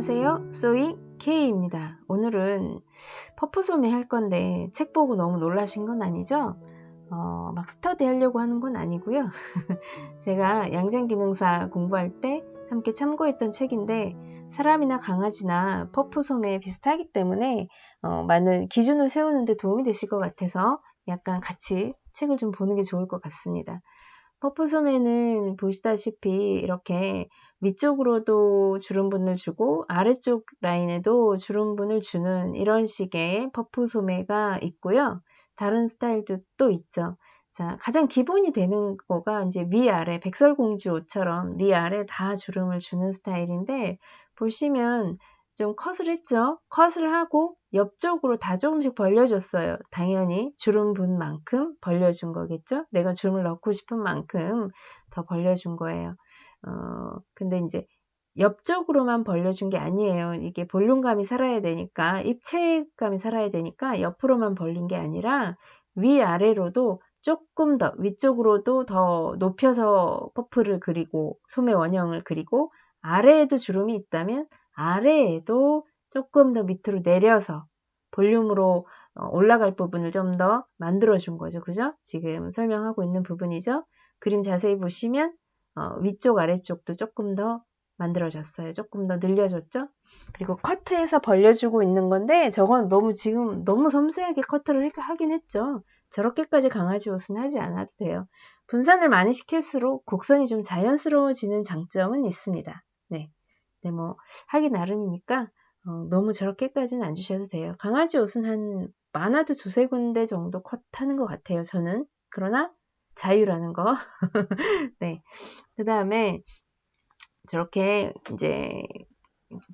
안녕하세요. 소이 K입니다. 오늘은 퍼프 소매 할 건데 책 보고 너무 놀라신 건 아니죠? 막 스터디 하려고 하는 건 아니고요. 제가 양장기능사 공부할 때 함께 참고했던 책인데 사람이나 강아지나 퍼프 소매 비슷하기 때문에 많은 기준을 세우는 데 도움이 되실 것 같아서 약간 같이 책을 좀 보는 게 좋을 것 같습니다. 퍼프 소매는 보시다시피 이렇게 위쪽으로도 주름분을 주고 아래쪽 라인에도 주름분을 주는 이런 식의 퍼프 소매가 있고요. 다른 스타일도 또 있죠. 자, 가장 기본이 되는 거가 이제 위아래 백설공주 옷처럼 위아래 다 주름을 주는 스타일인데 보시면 좀 컷을 했죠. 컷을 하고 옆쪽으로 다 조금씩 벌려줬어요. 당연히 주름분 만큼 벌려준 거겠죠. 내가 주름을 넣고 싶은 만큼 더 벌려준 거예요. 근데 이제 옆쪽으로만 벌려준 게 아니에요. 이게 볼륨감이 살아야 되니까, 입체감이 살아야 되니까 옆으로만 벌린 게 아니라 위아래로도 조금 더 위쪽으로도 더 높여서 퍼프를 그리고 소매 원형을 그리고 아래에도 주름이 있다면 아래에도 조금 더 밑으로 내려서 볼륨으로 올라갈 부분을 좀 더 만들어준 거죠. 그죠? 지금 설명하고 있는 부분이죠. 그림 자세히 보시면 위쪽 아래쪽도 조금 더 만들어졌어요. 조금 더 늘려줬죠. 그리고 커트해서 벌려주고 있는 건데 저건 지금 너무 섬세하게 커트를 하긴 했죠. 저렇게까지 강아지 옷은 하지 않아도 돼요. 분산을 많이 시킬수록 곡선이 좀 자연스러워지는 장점은 있습니다. 네. 네, 뭐 하기 나름이니까 너무 저렇게까지는 안 주셔도 돼요. 강아지 옷은 많아도 두세 군데 정도 컷하는 것 같아요. 저는. 그러나 자유라는 거. 네. 그 다음에 저렇게 이제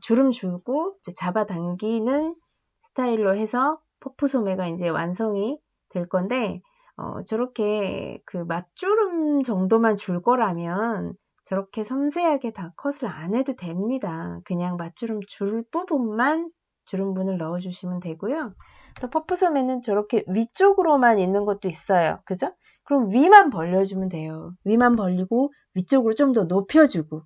주름 주고 이제 잡아당기는 스타일로 해서 퍼프 소매가 이제 완성이 될 건데 저렇게 그 맞주름 정도만 줄 거라면 저렇게 섬세하게 다 컷을 안 해도 됩니다. 그냥 맞주름 줄 부분만 주름분을 넣어주시면 되고요. 또 퍼프 소매는 저렇게 위쪽으로만 있는 것도 있어요. 그죠? 그럼 위만 벌려주면 돼요. 위만 벌리고 위쪽으로 좀 더 높여주고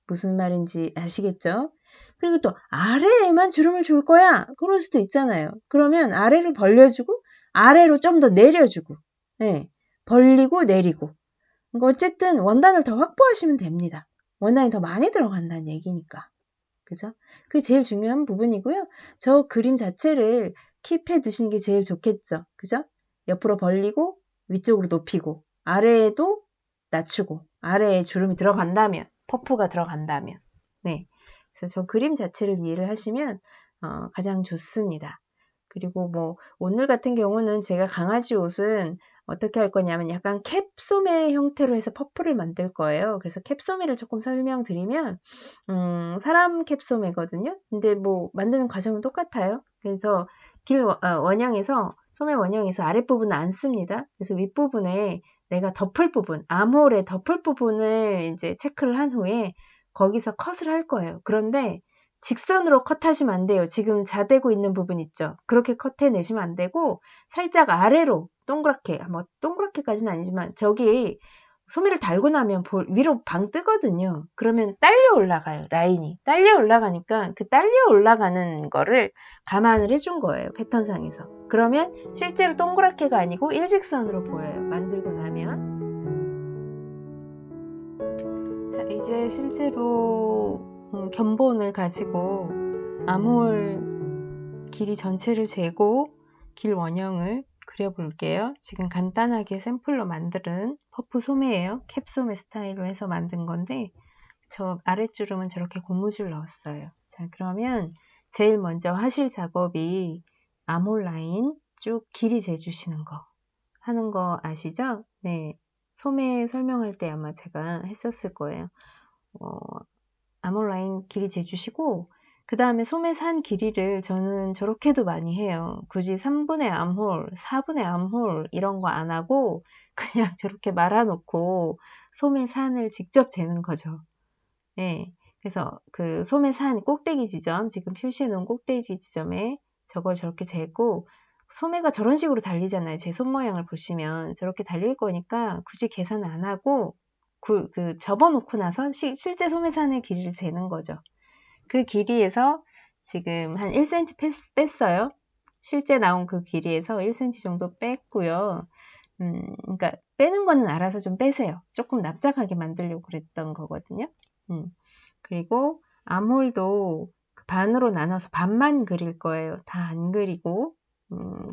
무슨 말인지 아시겠죠? 그리고 또 아래에만 주름을 줄 거야. 그럴 수도 있잖아요. 그러면 아래를 벌려주고 아래로 좀 더 내려주고 네, 벌리고 내리고 그러니까 어쨌든 원단을 더 확보하시면 됩니다. 원단이 더 많이 들어간다는 얘기니까. 그죠? 그게 제일 중요한 부분이고요. 저 그림 자체를 킵해 두시는 게 제일 좋겠죠. 그죠? 옆으로 벌리고 위쪽으로 높이고 아래에도 낮추고 아래에 주름이 들어간다면 퍼프가 들어간다면 네. 그래서 저 그림 자체를 이해를 하시면 가장 좋습니다. 그리고 뭐 오늘 같은 경우는 제가 강아지 옷은 어떻게 할 거냐면 약간 캡소매 형태로 해서 퍼프를 만들 거예요. 그래서 캡소매를 조금 설명드리면 사람 캡소매거든요. 근데 뭐 만드는 과정은 똑같아요. 그래서 원형에서 소매 원형에서 아랫부분은 안 씁니다. 그래서 윗부분에 내가 덮을 부분, 암홀의 덮을 부분을 이제 체크를 한 후에 거기서 컷을 할 거예요. 그런데 직선으로 컷하시면 안 돼요. 지금 자대고 있는 부분 있죠. 그렇게 컷해내시면 안 되고 살짝 아래로 동그랗게, 뭐 동그랗게까지는 아니지만 저기 소매를 달고 나면 위로 방 뜨거든요. 그러면 딸려 올라가요. 라인이. 딸려 올라가니까 그 딸려 올라가는 거를 감안을 해준 거예요. 패턴상에서. 그러면 실제로 동그랗게가 아니고 일직선으로 보여요. 만들고 나면. 자, 이제 실제로 견본을 가지고 암홀 길이 전체를 재고 길 원형을 그려볼게요. 지금 간단하게 샘플로 만든 퍼프 소매예요. 캡소매 스타일로 해서 만든 건데 저 아랫주름은 저렇게 고무줄 넣었어요. 자, 그러면 제일 먼저 하실 작업이 암홀 라인 쭉 길이 재주시는 거 하는 거 아시죠? 네, 소매 설명할 때 아마 제가 했었을 거예요. 암홀 라인 길이 재주시고 그 다음에 소매 산 길이를 저는 저렇게도 많이 해요. 굳이 3분의 암홀, 4분의 암홀 이런 거 안 하고 그냥 저렇게 말아놓고 소매 산을 직접 재는 거죠. 네, 그래서 그 소매 산 꼭대기 지점, 지금 표시해 놓은 꼭대기 지점에 저걸 저렇게 재고 소매가 저런 식으로 달리잖아요. 제 손 모양을 보시면 저렇게 달릴 거니까 굳이 계산 안 하고 접어놓고 나서 실제 소매산의 길이를 재는 거죠. 그 길이에서 지금 한 1cm 뺐어요. 실제 나온 그 길이에서 1cm 정도 뺐고요. 그러니까 빼는 거는 알아서 좀 빼세요. 조금 납작하게 만들려고 그랬던 거거든요. 그리고 암홀도 반으로 나눠서 반만 그릴 거예요. 다 안 그리고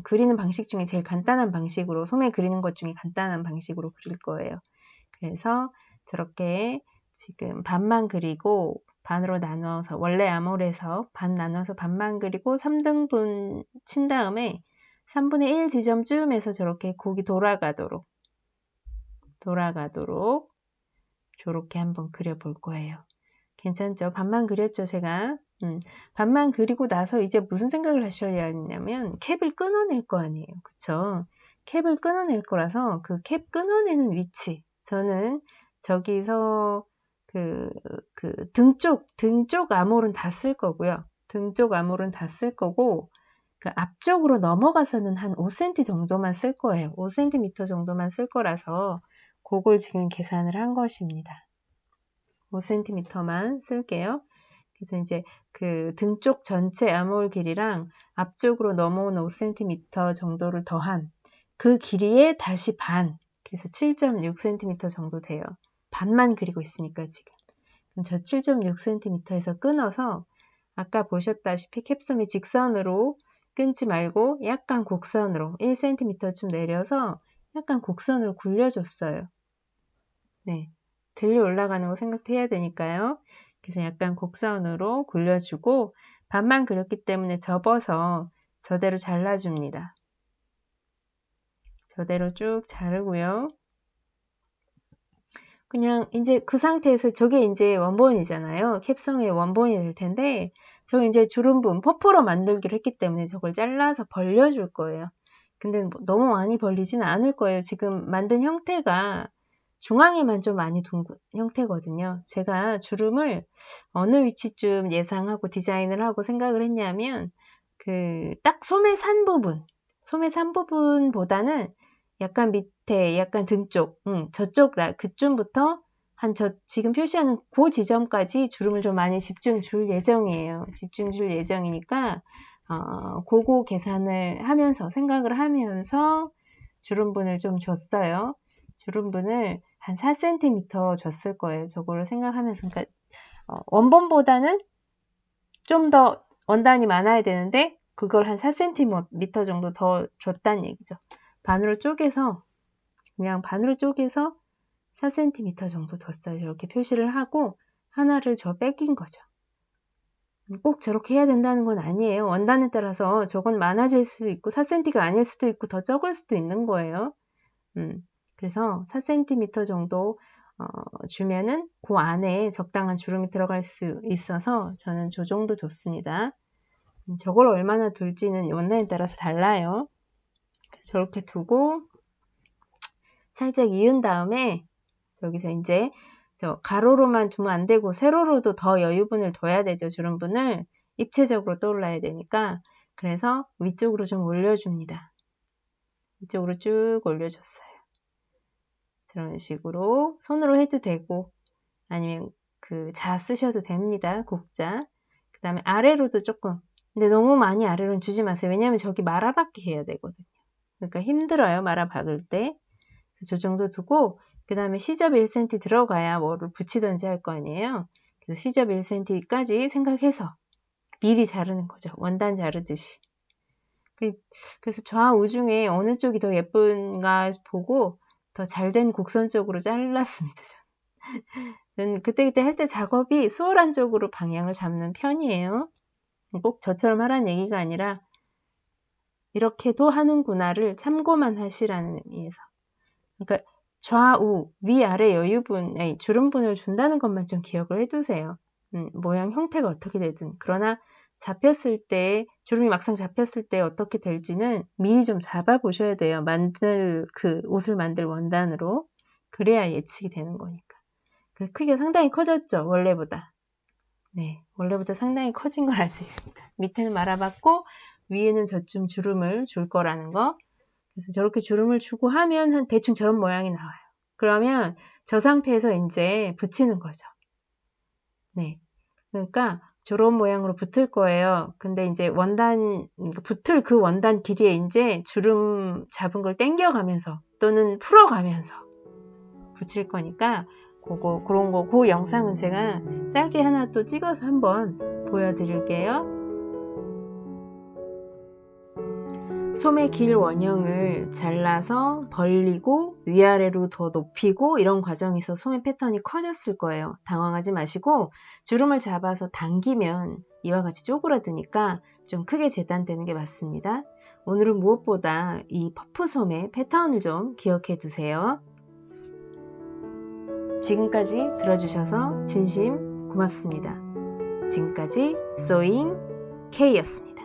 그리는 방식 중에 제일 간단한 방식으로, 소매 그리는 것 중에 간단한 방식으로 그릴 거예요. 그래서 저렇게 지금 반만 그리고 반으로 나눠서, 원래 암홀에서 반 나눠서 반만 그리고 3등분 친 다음에 3분의 1 지점쯤에서 저렇게 곡이 돌아가도록 저렇게 한번 그려볼 거예요. 괜찮죠? 반만 그렸죠, 제가? 반만 그리고 나서 이제 무슨 생각을 하셔야 하냐면 캡을 끊어낼 거 아니에요. 그쵸? 캡을 끊어낼 거라서 그 캡 끊어내는 위치, 저는 저기서 등 쪽 암홀은 다 쓸 거고요. 등 쪽 암홀은 다 쓸 거고, 그 앞쪽으로 넘어가서는 한 5cm 정도만 쓸 거예요. 5cm 정도만 쓸 거라서 그걸 지금 계산을 한 것입니다. 5cm만 쓸게요. 그래서 이제 그 등 쪽 전체 암홀 길이랑 앞쪽으로 넘어온 5cm 정도를 더한 그 길이에 다시 반, 그래서 7.6cm 정도 돼요. 반만 그리고 있으니까 지금. 저 7.6cm에서 끊어서 아까 보셨다시피 캡솜이 직선으로 끊지 말고 약간 곡선으로 1cm쯤 내려서 약간 곡선으로 굴려줬어요. 네, 들려 올라가는 거 생각해야 되니까요. 그래서 약간 곡선으로 굴려주고 반만 그렸기 때문에 접어서 저대로 잘라줍니다. 저대로 쭉 자르고요. 그냥 이제 그 상태에서 저게 이제 원본이잖아요. 캡솜의 원본이 될 텐데 저 이제 주름분 퍼프로 만들기로 했기 때문에 저걸 잘라서 벌려줄 거예요. 근데 뭐 너무 많이 벌리진 않을 거예요. 지금 만든 형태가 중앙에만 좀 많이 둥근 형태거든요. 제가 주름을 어느 위치쯤 예상하고 디자인을 하고 생각을 했냐면 딱 소매 산 부분보다는 약간 밑에, 약간 등 쪽, 그쯤부터 지금 표시하는 그 지점까지 주름을 좀 많이 집중 줄 예정이에요. 집중 줄 예정이니까, 그거 계산을 하면서, 생각을 하면서 주름분을 좀 줬어요. 주름분을 한 4cm 줬을 거예요. 저거를 생각하면서. 그러니까, 원본보다는 좀 더 원단이 많아야 되는데, 그걸 한 4cm 정도 더 줬다는 얘기죠. 그냥 반으로 쪼개서 4cm 정도 뒀어요. 이렇게 표시를 하고 하나를 뺏긴 거죠. 꼭 저렇게 해야 된다는 건 아니에요. 원단에 따라서 저건 많아질 수도 있고 4cm가 아닐 수도 있고 더 적을 수도 있는 거예요. 그래서 4cm 정도 주면은 그 안에 적당한 주름이 들어갈 수 있어서 저는 저 정도 뒀습니다. 저걸 얼마나 둘지는 원단에 따라서 달라요. 그래서 저렇게 두고 살짝 이은 다음에 여기서 이제 저 가로로만 두면 안 되고 세로로도 더 여유분을 둬야 되죠. 주름분을 입체적으로 떠올라야 되니까. 그래서 위쪽으로 좀 올려줍니다. 위쪽으로 쭉 올려줬어요. 저런 식으로 손으로 해도 되고 아니면 자 쓰셔도 됩니다. 곡자. 그 다음에 아래로도 조금, 근데 너무 많이 아래로는 주지 마세요. 왜냐면 저기 말아박기 해야 되거든요. 그러니까 힘들어요. 말아박을 때. 저 정도 두고 그 다음에 시접 1cm 들어가야 뭐를 붙이든지 할 거 아니에요. 그래서 시접 1cm까지 생각해서 미리 자르는 거죠. 원단 자르듯이. 그래서 좌우 중에 어느 쪽이 더 예쁜가 보고 더 잘된 곡선 쪽으로 잘랐습니다. 저는 그때그때 할 때 작업이 수월한 쪽으로 방향을 잡는 편이에요. 꼭 저처럼 하라는 얘기가 아니라 이렇게도 하는구나를 참고만 하시라는 의미에서. 그러니까 좌우, 위아래 여유분, 주름분을 준다는 것만 좀 기억을 해두세요. 모양 형태가 어떻게 되든. 그러나 잡혔을 때, 주름이 막상 잡혔을 때 어떻게 될지는 미리 좀 잡아보셔야 돼요. 옷을 만들 원단으로. 그래야 예측이 되는 거니까. 그 크기가 상당히 커졌죠, 원래보다. 네, 원래보다 상당히 커진 걸 알 수 있습니다. 밑에는 말아봤고, 위에는 저쯤 주름을 줄 거라는 거. 그래서 저렇게 주름을 주고 하면 대충 저런 모양이 나와요. 그러면 저 상태에서 이제 붙이는 거죠. 네. 그러니까 저런 모양으로 붙을 거예요. 근데 이제 붙을 그 원단 길이에 이제 주름 잡은 걸 당겨가면서 또는 풀어가면서 붙일 거니까 그런 거, 그 영상은 제가 짧게 하나 또 찍어서 한번 보여드릴게요. 소매 길 원형을 잘라서 벌리고 위아래로 더 높이고 이런 과정에서 소매 패턴이 커졌을 거예요. 당황하지 마시고 주름을 잡아서 당기면 이와 같이 쪼그라드니까 좀 크게 재단되는 게 맞습니다. 오늘은 무엇보다 이 퍼프 소매 패턴을 좀 기억해 두세요. 지금까지 들어주셔서 진심 고맙습니다. 지금까지 소잉 K였습니다.